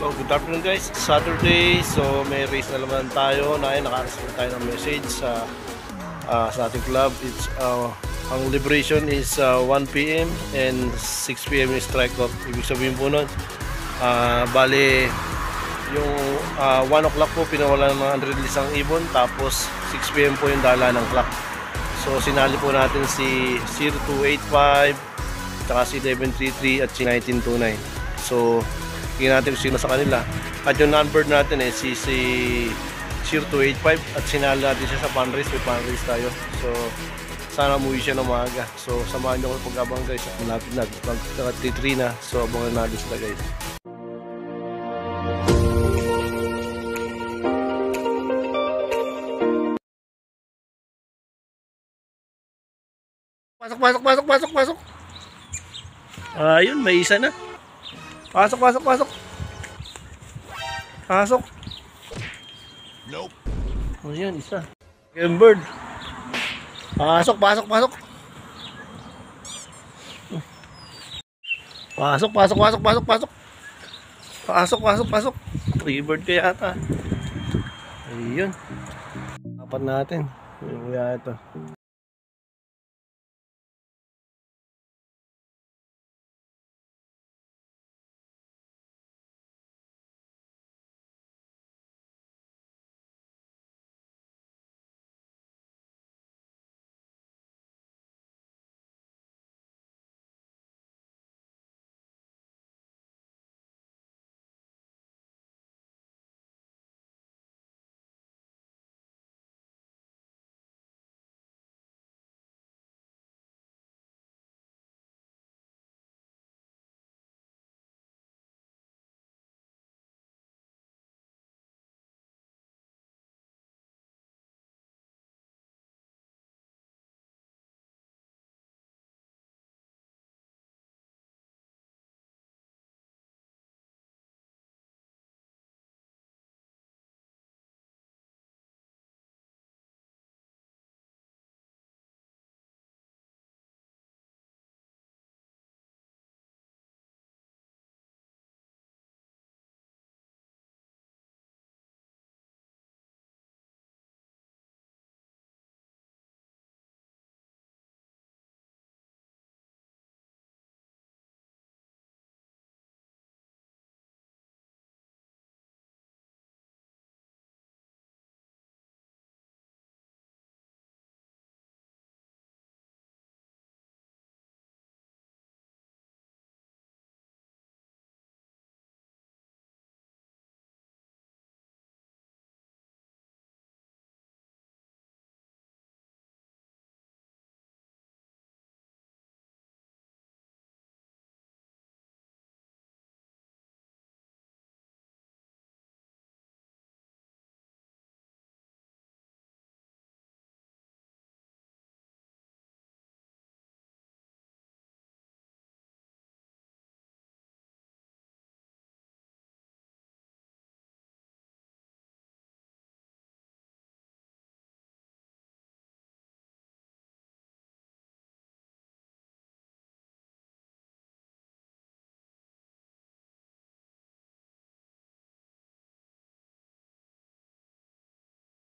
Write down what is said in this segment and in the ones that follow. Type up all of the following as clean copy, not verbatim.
So good afternoon guys, Saturday, so may race na naman tayo na naka-receive tayo ng message sa ating club. It's ang liberation is 1 PM and 6 PM is strike off. Ibig sabihin po nun, bali yung 1 o'clock po pinawalan ng unreleased ang ibon, tapos 6 PM po yung dala ng clock. So sinali po natin si 0285 tsaka si 1133 at si 1929. So tingnan natin kung sino sa kanila. At yung number natin si 0285 at sinali natin siya sa fundraise. May fundraise tayo. So sana umuwi siya ng maaga. So samahan nyo ko pag-abang guys. Malapit na. Mag-3 na. So abangan natin sila guys. Pasok. Ayun, may isa na. Pasok. Nope. Oh, yan, isa. Game bird. Pasok. Pasok. Free bird kaya ata. Ayun. Dapat natin. Yung kaya ito.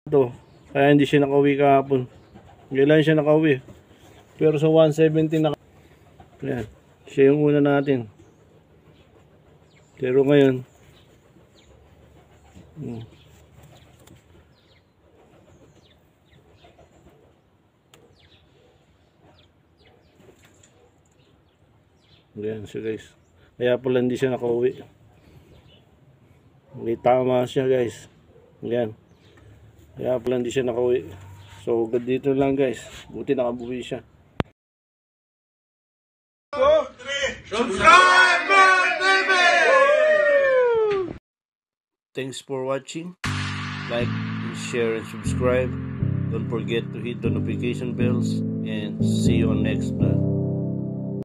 Ito, kaya hindi siya nakauwi kahapon. Kailan siya nakauwi. Pero sa 170 na. Ayan, siya yung una natin. Pero ngayon ayan siya guys. Kaya pala hindi siya nakauwi. May tama siya guys. Ayan. Kaya pala hindi siya nakauwi. So dito lang guys. Buti nakabuwi siya. Subscribe TV! Thanks for watching. Like, share, and subscribe. Don't forget to hit the notification bells. And see you on next vlog.